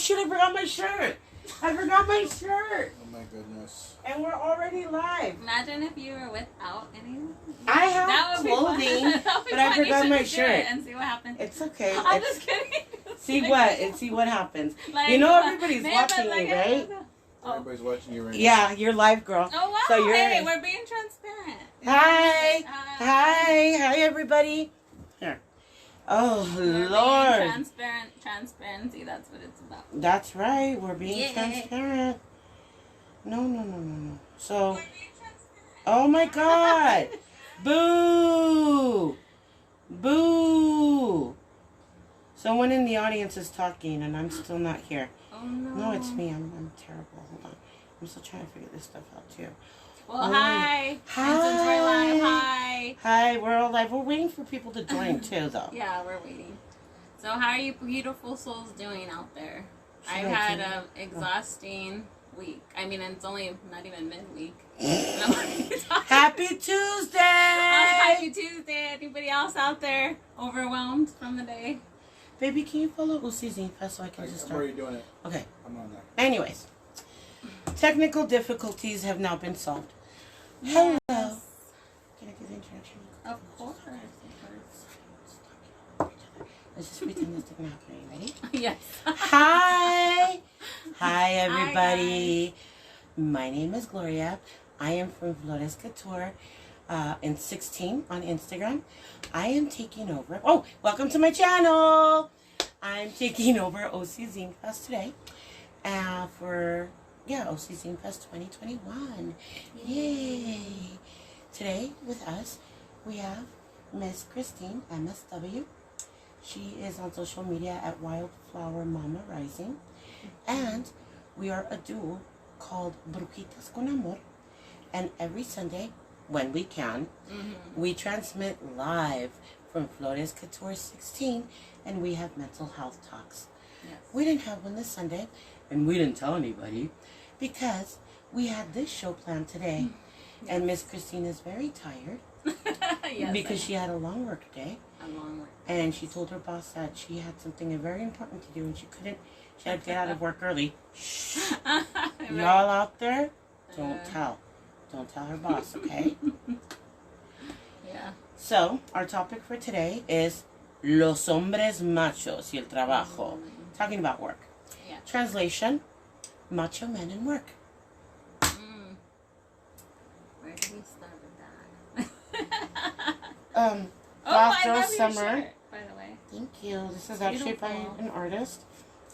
shoot, I forgot my shirt. I forgot my shirt. Oh my goodness. And we're already live. Imagine if you were without anything. I have clothing, but I forgot my shirt. And see what happens. It's okay. I'm just kidding. See what? And see what happens. Like, you know everybody's watching like, you, right? Everybody's watching you right now. Yeah, you're live, girl. Oh, wow. So you're... Hey, we're being transparent. Hi. Hi, everybody. Here. Oh, We're Lord. being transparency, that's what it's about. That's right. We're being transparent. No. So, oh my God. Boo. Boo. Someone in the audience is talking and I'm still not here. Oh, no. No, it's me. I'm terrible. Hold on. I'm still trying to figure this stuff out, too. Well, hi. Hi. And since we're live, hi. Hi, we're all live. We're waiting for people to join, too, though. Yeah, we're waiting. So how are you beautiful souls doing out there? Should I've I had do- an exhausting week. I mean, it's only not even midweek. Happy Tuesday! Happy Tuesday. Anybody else out there overwhelmed from the day? Baby, can you follow Uzi Zinefest so I can just Where are start? you doing it? Okay. I'm on that. Anyways, technical difficulties have now been solved. Yes. Hello. Can I give the introduction? Of course. Let's just pretend this didn't happen. Are you ready? Yes. Hi. Hi, everybody. Hi, My name is Gloria. I am from Flores Couture in 16 on Instagram. I am taking over. Oh, welcome to my channel. I'm taking over OC Zinefest today for, OC Zinefest 2021. Yay. Today with us, we have Miss Christine, MSW. She is on social media at Wildflower Mama Rising. And we are a duo called Brujitas con Amor. And every Sunday, when we can, we transmit live from Flores Couture 16, and we have mental health talks. Yes. We didn't have one this Sunday, and we didn't tell anybody, because we had this show planned today. Yes. And Miss Christine is very tired, Yes, because she had a long work day. A long work. And she told her boss that she had something very important to do, and she had to get out of work early. Shh. Y'all out there, don't tell. Don't tell her boss, okay? Yeah. So, our topic for today is Los hombres machos y el trabajo. Talking about work. Yeah. Translation, macho men and work. Where do we start with that? Goth I Girl love Summer. your shirt, by the way. Thank you. This is actually by Beautiful. an artist.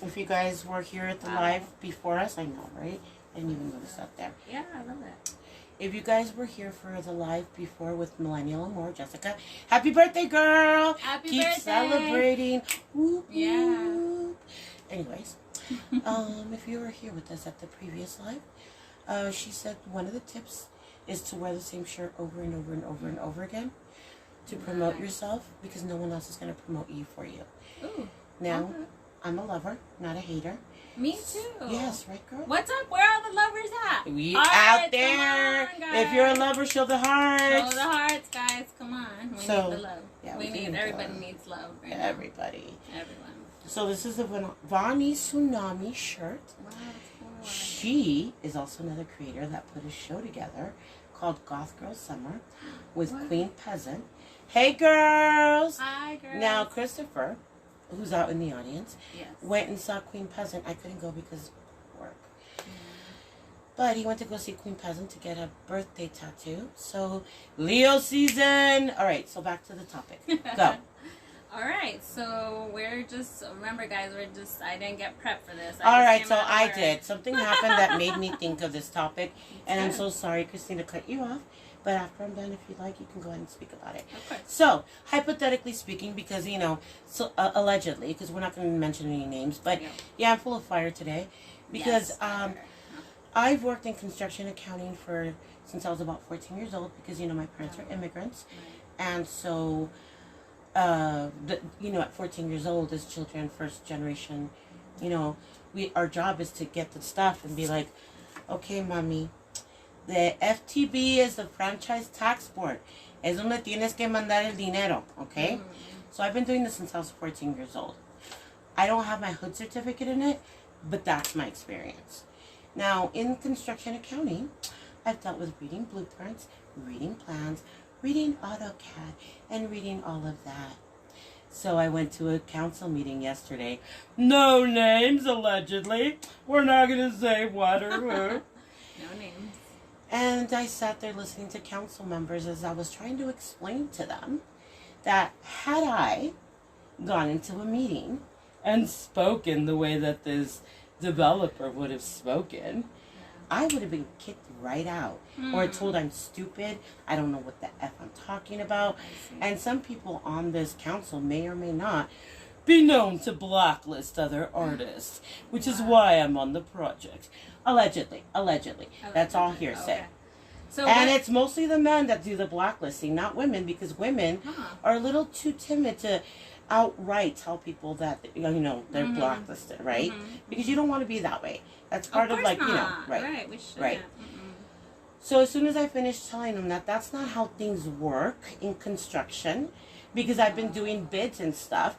If you guys were here at the live before us, I know, right? I didn't even notice that there. Yeah, I love it. If you guys were here for the live before with Millennial Amor, Jessica, happy birthday, girl! Happy Keep birthday! celebrating. Whoop, Yeah. whoop. Anyways, if you were here with us at the previous live, she said one of the tips is to wear the same shirt over and over and over and over again to promote yourself, because no one else is going to promote you for you. Ooh. Now, Okay. I'm a lover, not a hater. Me too. Yes, right, girl? What's up? Where are the lovers at? We Hearts, out there. come on, guys. If you're a lover, show the hearts. Show the hearts, guys. Come on. We So, need the love. yeah, we we need need everybody love. needs love right now. Everybody. Everyone. So this is a Vani Tsunami shirt. Wow, that's cool. She is also another creator that put a show together called Goth Girl Summer with Queen Peasant. Hey, girls. Hi, girls. Now, Christopher, who's out in the audience, Yes. went and saw Queen Peasant. I couldn't go because of work. But he went to go see Queen Peasant to get a birthday tattoo. So, Leo season. All right, so back to the topic. Go. All right, so we're just, remember guys, I didn't get prepped for this. All right, just so came out of I work. did. Something happened that made me think of this topic. And I'm so sorry, Christina, to cut you off. But after I'm done, if you'd like, you can go ahead and speak about it. Of course. So, hypothetically speaking, because, allegedly, because we're not going to mention any names, but yeah, I'm full of fire today. Because Yes, I've worked in construction accounting since I was about 14 years old, because, my parents are immigrants. And so, at 14 years old, as children, first generation, our job is to get the stuff and be like, okay, mommy, the FTB is the Franchise Tax Board. Es donde tienes que mandar el dinero, okay? So I've been doing this since I was 14 years old. I don't have my hood certificate in it, But that's my experience. Now, in construction accounting, I've dealt with reading blueprints, reading plans, reading AutoCAD, and reading all of that. So I went to a council meeting yesterday. No names, allegedly. We're not going to say what or who. No names. And I sat there listening to council members as I was trying to explain to them that had I gone into a meeting and spoken the way that this developer would have spoken, I would have been kicked right out or told I'm stupid, I don't know what the F I'm talking about. And some people on this council may or may not be known to blacklist other artists, which is why I'm on the project. Allegedly. That's all hearsay. Okay. So And it's mostly the men that do the blacklisting, not women, because women are a little too timid to outright tell people that, they're blacklisted, right? Because you don't want to be that way. That's part of like, not. right. Right, we should. Right. So as soon as I finished telling them that that's not how things work in construction, because I've been doing bids and stuff,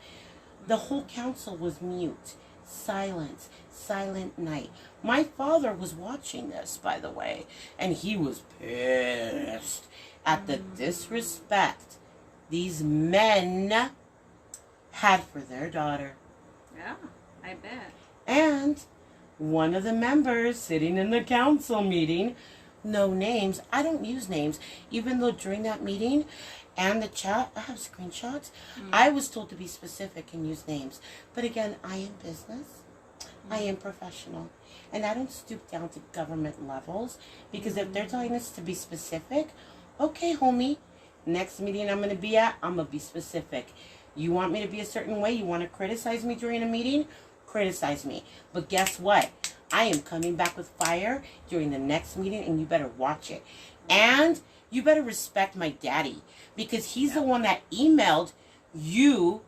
the whole council was mute. Silence. Silent night. My father was watching this, by the way, and he was pissed at the disrespect these men had for their daughter. Yeah, I bet. And one of the members sitting in the council meeting, no names, I don't use names, even though during that meeting and the chat, I have screenshots, I was told to be specific and use names. But again, I am business, I am professional, and I don't stoop down to government levels, because if they're telling us to be specific, okay, homie, next meeting I'm going to be at, I'm going to be specific. You want me to be a certain way? You want to criticize me during a meeting? Criticize me. But guess what? I am coming back with fire during the next meeting, and you better watch it. And you better respect my daddy, because he's the one that emailed you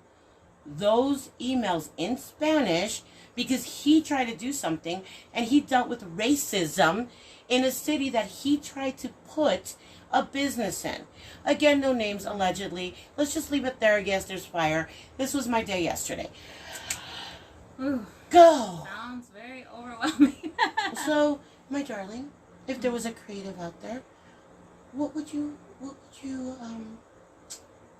those emails in Spanish, because he tried to do something, and he dealt with racism in a city that he tried to put a business in. Again, no names, allegedly. Let's just leave it there. Yes, there's fire. This was my day yesterday. Ooh, Go. sounds very overwhelming. So, my darling, if there was a creative out there, what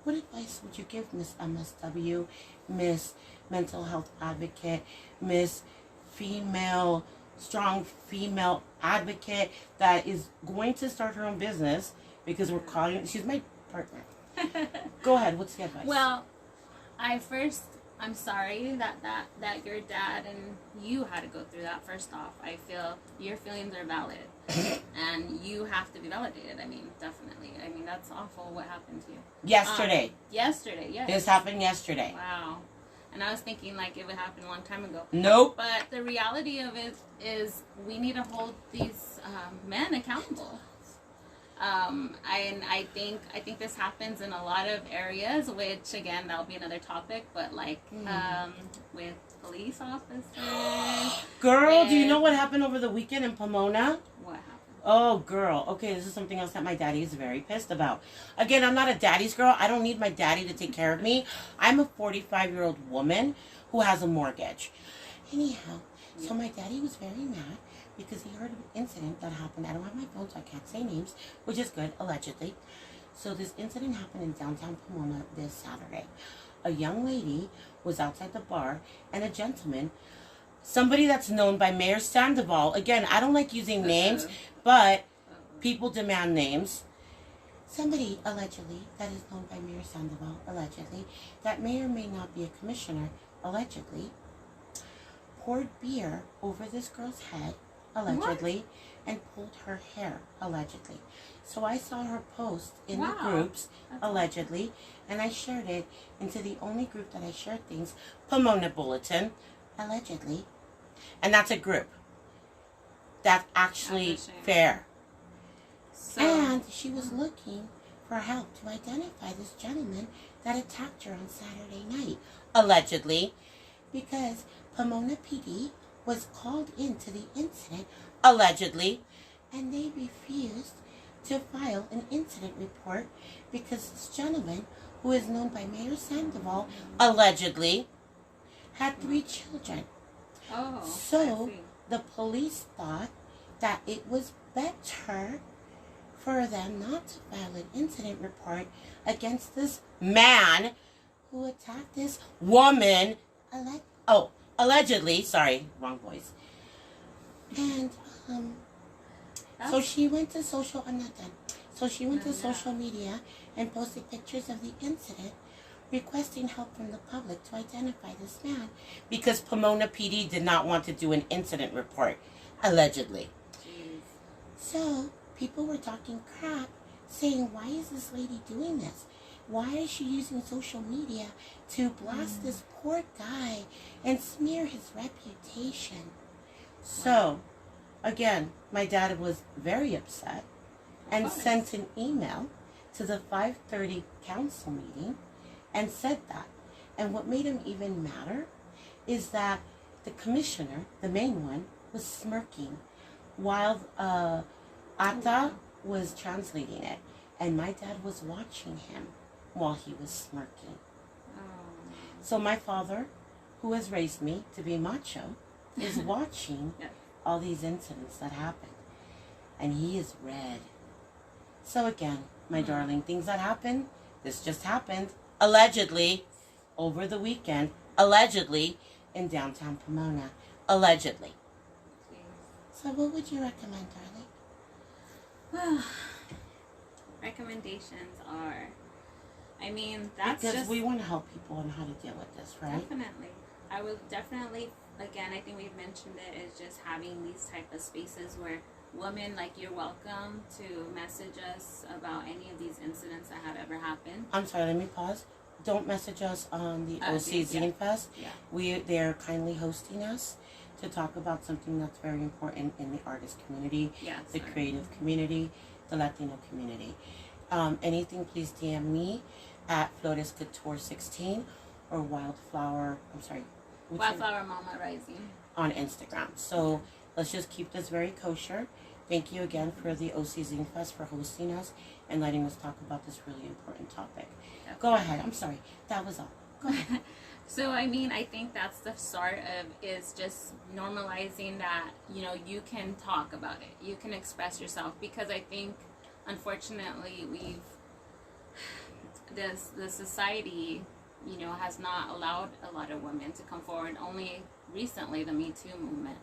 advice would you give Miss MSW, Miss Mental Health Advocate, Miss Strong Female Advocate that is going to start her own business, because we're calling, she's my partner. Go ahead, what's the advice? Well, I'm sorry that your dad and you had to go through that. First off, I feel your feelings are valid, and you have to be validated. I mean, definitely. I mean, that's awful what happened to you. Yesterday. Yesterday, yes. This happened yesterday. Wow. And I was thinking like it would happen a long time ago. Nope. But the reality of it is we need to hold these men accountable. I think this happens in a lot of areas, which again that'll be another topic. But like with police officers. Girl, do you know what happened over the weekend in Pomona? What happened? Oh, girl. Okay, this is something else that my daddy is very pissed about. Again, I'm not a daddy's girl. I don't need my daddy to take care of me. I'm a 45-year-old woman who has a mortgage. Anyhow, so my daddy was very mad because he heard of an incident that happened. I don't have my phone, so I can't say names, which is good, allegedly. So this incident happened in downtown Pomona this Saturday. A young lady was outside the bar, and a gentleman, somebody that's known by Mayor Sandoval. Again, I don't like using names, but people demand names. Somebody, allegedly, that is known by Mayor Sandoval, allegedly, that may or may not be a commissioner, allegedly, poured beer over this girl's head, allegedly, and pulled her hair, allegedly. So I saw her post in the groups, allegedly, and I shared it into the only group that I shared things, Pomona Bulletin, allegedly. And that's a group that's actually fair. So, and she was looking for help to identify this gentleman that attacked her on Saturday night, allegedly, because Pomona PD was called into the incident, allegedly, and they refused to file an incident report because this gentleman, who is known by Mayor Sandoval, allegedly, had 3 children. Oh, So I see. the police thought that it was better for them not to file an incident report against this man who attacked this woman, allegedly, sorry, wrong voice. And so she went to social, I'm not done. So she went to social media and posted pictures of the incident, requesting help from the public to identify this man because Pomona PD did not want to do an incident report, allegedly. Jeez. So people were talking crap, saying, why is this lady doing this? Why is she using social media to blast this poor guy and smear his reputation? So, again, my dad was very upset and sent an email to the 5:30 council meeting and said that. And what made him even madder is that the commissioner, the main one, was smirking while Ata was translating it. And my dad was watching him while he was smirking. So my father, who has raised me to be macho, is watching all these incidents that happened. And he is red. So again, my darling, things that happen, this just happened, allegedly, over the weekend, allegedly, in downtown Pomona. Allegedly. So what would you recommend, darling? Recommendations are, I mean, that's because just... we want to help people on how to deal with this, right? Definitely. I would definitely, again, I think we've mentioned it, is just having these type of spaces where women, like, you're welcome to message us about any of these incidents that have ever happened. I'm sorry, let me pause. Don't message us on the OC Zinefest. Yeah. They're kindly hosting us to talk about something that's very important in the artist community, the creative community, the Latino community. Anything, please DM me at Flores Couture 16 or Wildflower Mama Rising on Instagram. So let's just keep this very kosher. Thank you again for the OC Zinefest for hosting us and letting us talk about this really important topic. Go ahead. I'm sorry. That was all. Go ahead. So, I mean, I think that's the start of, is just normalizing that, you know, you can talk about it. You can express yourself, because I think, unfortunately, the society, you know, has not allowed a lot of women to come forward. Only recently, the Me Too movement.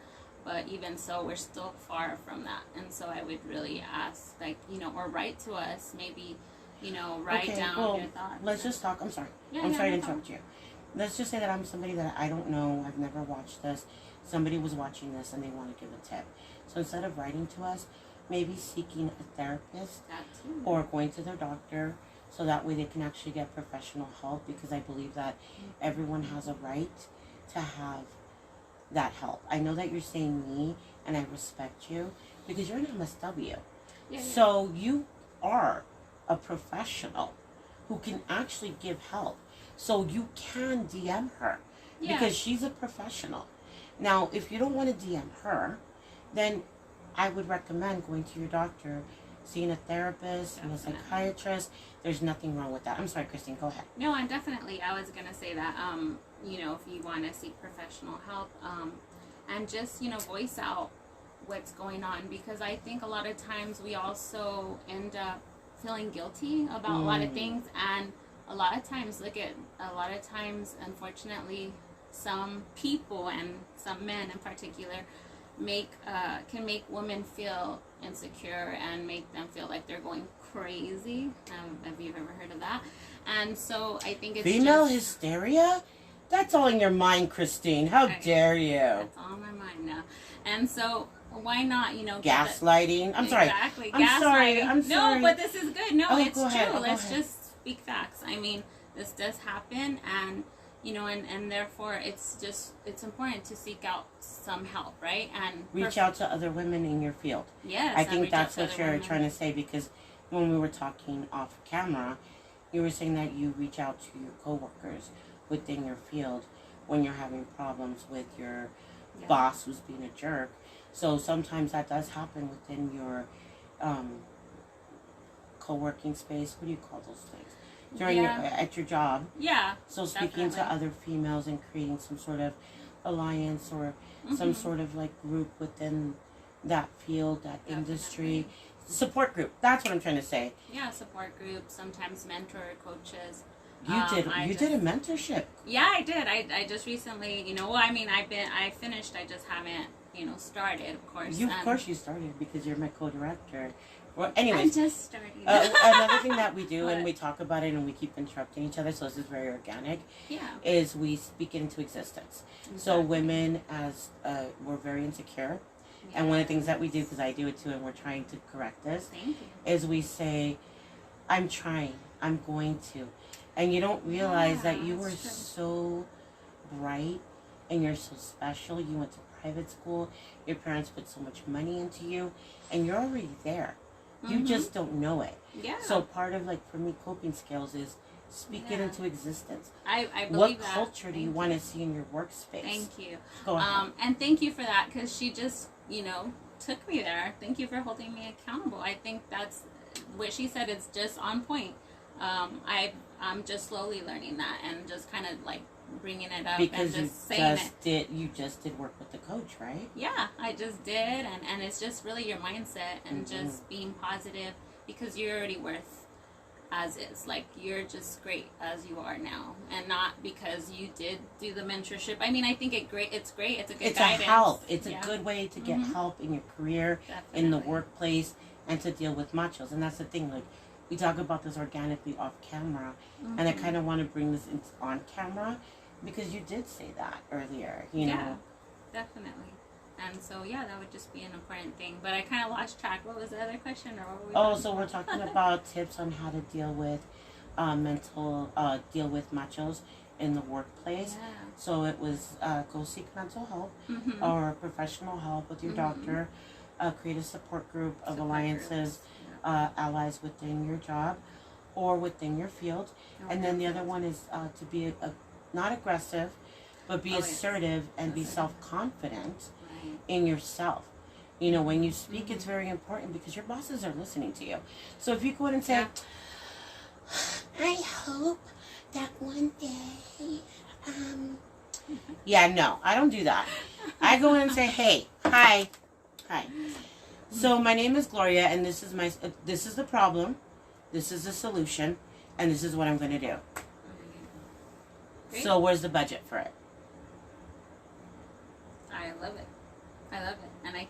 But even so, we're still far from that. And so I would really ask, like, you know, or write to us, maybe, you know, write down your thoughts. Let's just talk. I'm sorry. I'm sorry to interrupt you. Let's just say that I'm somebody that I don't know. I've never watched this. Somebody was watching this and they want to give a tip. So instead of writing to us, maybe seeking a therapist or going to their doctor, so that way they can actually get professional help, because I believe that everyone has a right to have that help. I know that you're saying me, and I respect you because you're an MSW. So you are a professional who can actually give help. So you can DM her because she's a professional. Now, if you don't want to DM her, then I would recommend going to your doctor, seeing a therapist and a psychiatrist. There's nothing wrong with that. I'm sorry, Christine, go ahead. No, and definitely, I was going to say that, you know, if you want to seek professional help, and just, you know, voice out what's going on, because I think a lot of times we also end up feeling guilty about a lot of things, and a lot of times, unfortunately, some people, and some men in particular, can make women feel insecure and make them feel like they're going crazy. Have you ever heard of that? And so I think it's female hysteria? That's all in your mind, Christine. How dare you? That's all in my mind now. And so why not, you know, gaslighting? I'm sorry. Exactly. I'm sorry. No, but this is good. No, it's true. Ahead. Let's just speak facts. I mean, this does happen, and you know, and therefore it's important to seek out some help, right? And reach out to other women in your field. Yes, I think that's what you're trying to say, because when we were talking off camera, you were saying that you reach out to your coworkers within your field when you're having problems with your boss who's being a jerk. So sometimes that does happen within your co-working space. What do you call those things? During at your job. Yeah. So speaking to other females and creating some sort of alliance or some sort of like group within that field, that industry. Support group. That's what I'm trying to say. Yeah, support group. Sometimes mentor coaches. You did a mentorship. Yeah, I did. I just recently, well, I mean, I finished. I just haven't, started. Of course. Of course, you started because you're my co-director. Well, anyways, I'm just starting. Another thing that we do, and we talk about it, and we keep interrupting each other, so this is very organic. Yeah. Is we speak it into existence. Exactly. So women, as we're very insecure. Yeah. And one of the things that we do, because I do it too, and we're trying to correct this, is we say, I'm trying, I'm going to. And you don't realize that you were so bright and you're so special. You went to private school, your parents put so much money into you, and you're already there. You just don't know it. Yeah. So part of, like, for me, coping skills is speak it into existence. I believe what that. Culture do you want to see in your workspace? Thank you. Go ahead. And thank you for that, because she just, took me there. Thank you for holding me accountable. I think that's what she said is just on point. I'm just slowly learning that and just kind of like bringing it up because and just saying it. You just did work with the coach, right? Yeah, I just did, and it's just really your mindset and just being positive, because you're already worth as is. Like, you're just great as you are now, and not because you did do the mentorship. I mean, I think it's great. It's a good guidance. A help. It's a good way to get help in your career, in the workplace, and to deal with machos. And that's the thing, like, we talk about this organically off camera, and I kind of want to bring this on camera, because you did say that earlier, you know. Definitely. And so, that would just be an important thing. But I kind of lost track. What was the other question? Or what were we so we're talking about tips on how to deal with deal with machos in the workplace. Yeah. So it was go seek mental help or professional help with your doctor, create a support group of alliances, allies within your job or within your field. And then the other one is to be not aggressive, but be assertive and be self-confident in yourself. When you speak, it's very important because your bosses are listening to you. So if you go in and say, I hope that one day, no, I don't do that. I go in and say, hey, hi. So my name is Gloria, and this is the problem, this is the solution, and this is what I'm going to do. Great. So where's the budget for it? I love it. And I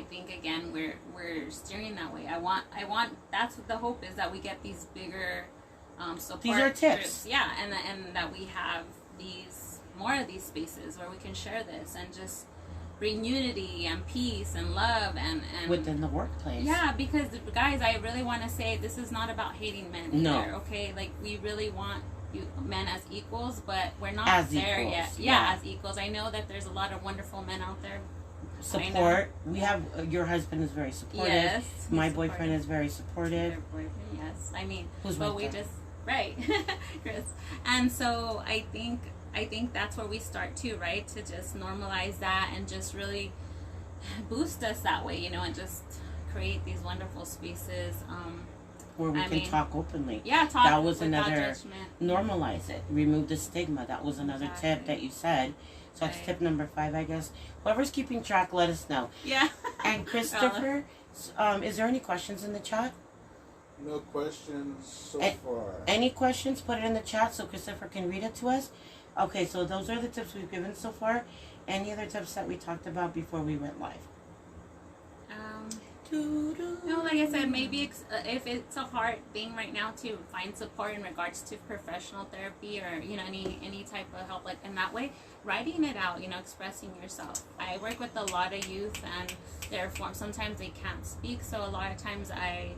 think again we're steering that way. I want that's what the hope is, that we get these bigger support These are tips. Groups. Yeah, and that we have more of these spaces where we can share this and just bring unity and peace and love and within the workplace. Yeah, because guys, I really want to say this is not about hating men either, okay? Like, we really want men as equals, but we're not as there equals. Yet. Yeah, as equals. I know that there's a lot of wonderful men out there. Support. We have your husband is very supportive. Yes. My boyfriend is very supportive. Your boyfriend, yes. I mean, who's but we just Chris. And so I think that's where we start too, right? To just normalize that and just really boost us that way, and just create these wonderful spaces. Where we can talk openly. Yeah, talk that was without another judgment. Normalize it. Remove the stigma. That was another tip that you said. So that's tip number 5, I guess. Whoever's keeping track, let us know. Yeah. And Christopher, is there any questions in the chat? No questions so far. Any questions? Put it in the chat so Christopher can read it to us. Okay, so those are the tips we've given so far. Any other tips that we talked about before we went live? No, like I said, maybe if it's a hard thing right now to find support in regards to professional therapy or any type of help, like in that way, writing it out, expressing yourself. I work with a lot of youth, and sometimes they can't speak, so a lot of times I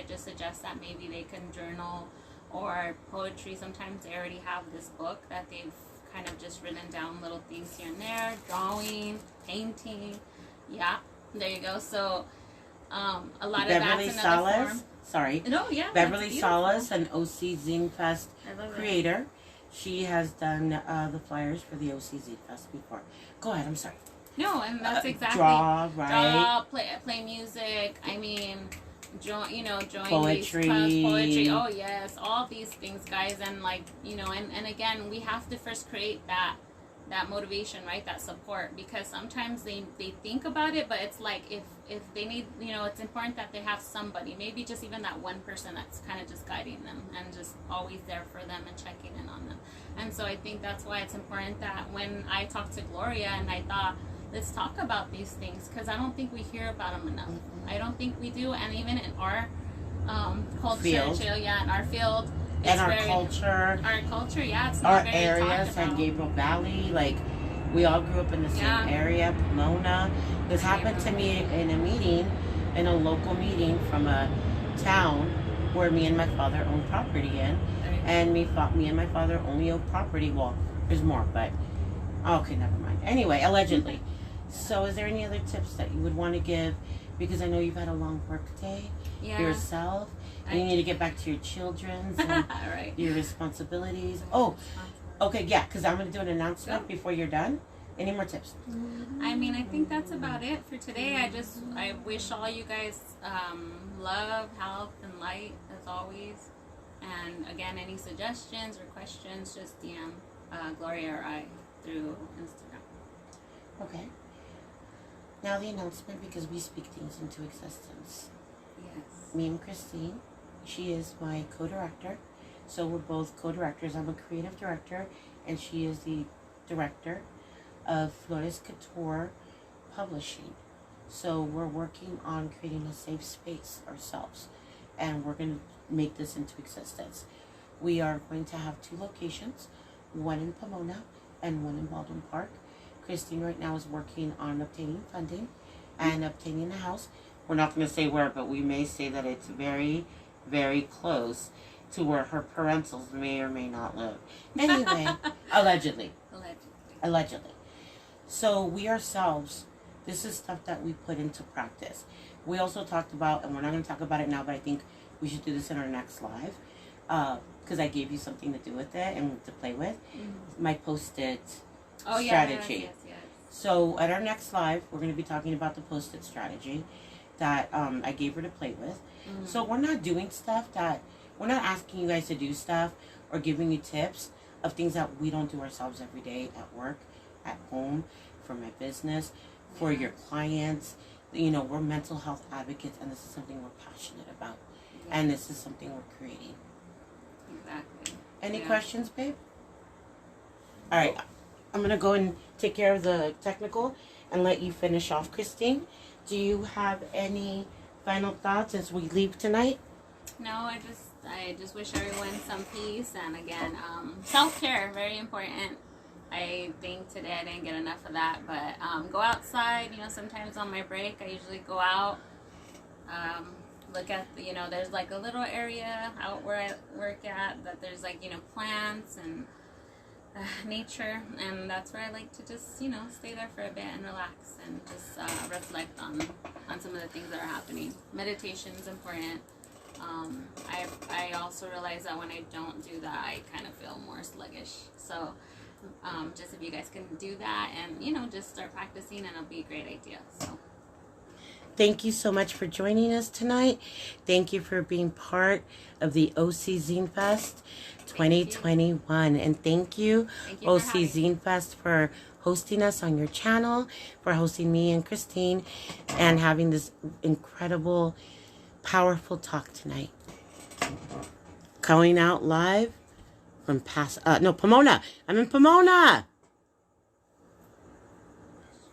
just suggest that maybe they can journal or poetry. Sometimes they already have this book that they've kind of just written down little things here and there, drawing, painting. Yeah, there you go. So a lot of that's another form. Sorry. No, yeah. Beverly Salas, an OC Zinefest creator. She has done the flyers for the OC Zinefest before. Go ahead. I'm sorry. No, and that's exactly draw, right? Play music. I mean, join poetry. These clubs, poetry. Oh yes, all these things, guys, and and again, we have to first create that that motivation, right? That support, because sometimes they think about it, but it's like if they need, you know, it's important that they have somebody, maybe just even that one person that's kind of just guiding them and just always there for them and checking in on them. And so I think that's why it's important that when I talked to Gloria and I thought, let's talk about these things, because I don't think we hear about them enough. I don't think we do. And even in our culture, in our field, and our culture, yeah, it's our not very area, talked San about. Gabriel Valley, like we all grew up in the same area, Pomona. This happened to me in a meeting, in a local meeting from a town where me and my father owned property in, and me and my father only owned property. Well, there's more, but okay, never mind. Anyway, allegedly. So, is there any other tips that you would want to give? Because I know you've had a long work day yourself. And you need to get back to your children's and your responsibilities. Oh, okay, yeah, because I'm going to do an announcement before you're done. Any more tips? I mean, I think that's about it for today. I wish all you guys love, health, and light as always. And again, any suggestions or questions, just DM Gloria or I through Instagram. Okay. Now the announcement, because we speak things into existence. Yes. Me and Christine, she is my co-director. So we're both co-directors. I'm a creative director, and she is the director of Flores Couture Publishing. So we're working on creating a safe space ourselves, and we're going to make this into existence. We are going to have 2 locations, one in Pomona and one in Baldwin Park. Christine right now is working on obtaining funding and obtaining a house. We're not going to say where, but we may say that it's very, very close to where her parentals may or may not live. Anyway, allegedly. So we ourselves, this is stuff that we put into practice. We also talked about, and we're not going to talk about it now, but I think we should do this in our next live, because I gave you something to do with it and to play with. My Post-it strategy. Yes. So at our next live, we're going to be talking about the Post-it strategy that I gave her to play with. So we're not doing stuff that, we're not asking you guys to do stuff or giving you tips of things that we don't do ourselves every day at work, at home, for my business, for your clients. You know, we're mental health advocates, and this is something we're passionate about. And this is something we're creating. Exactly. Any questions, babe? All right. I'm going to go and take care of the technical and let you finish off. Christine, do you have any final thoughts as we leave tonight? No, I just wish everyone some peace, and again, self-care, very important. I think today I didn't get enough of that, but go outside. You know, sometimes on my break I usually go out, look at the, you know, there's like a little area out where I work at that there's like, you know, plants and nature, and that's where I like to just, you know, stay there for a bit and relax and just reflect on some of the things that are happening. Meditation is important. I also realize that when I don't do that, I kind of feel more sluggish. So just if you guys can do that and, you know, just start practicing, and it'll be a great idea. So thank you so much for joining us tonight. Thank you for being part of the OC Zinefest 2021. And thank you OC Zinefest, for hosting us on your channel, for hosting me and Christine, and having this incredible, powerful talk tonight. Going out live from Pomona. I'm in Pomona.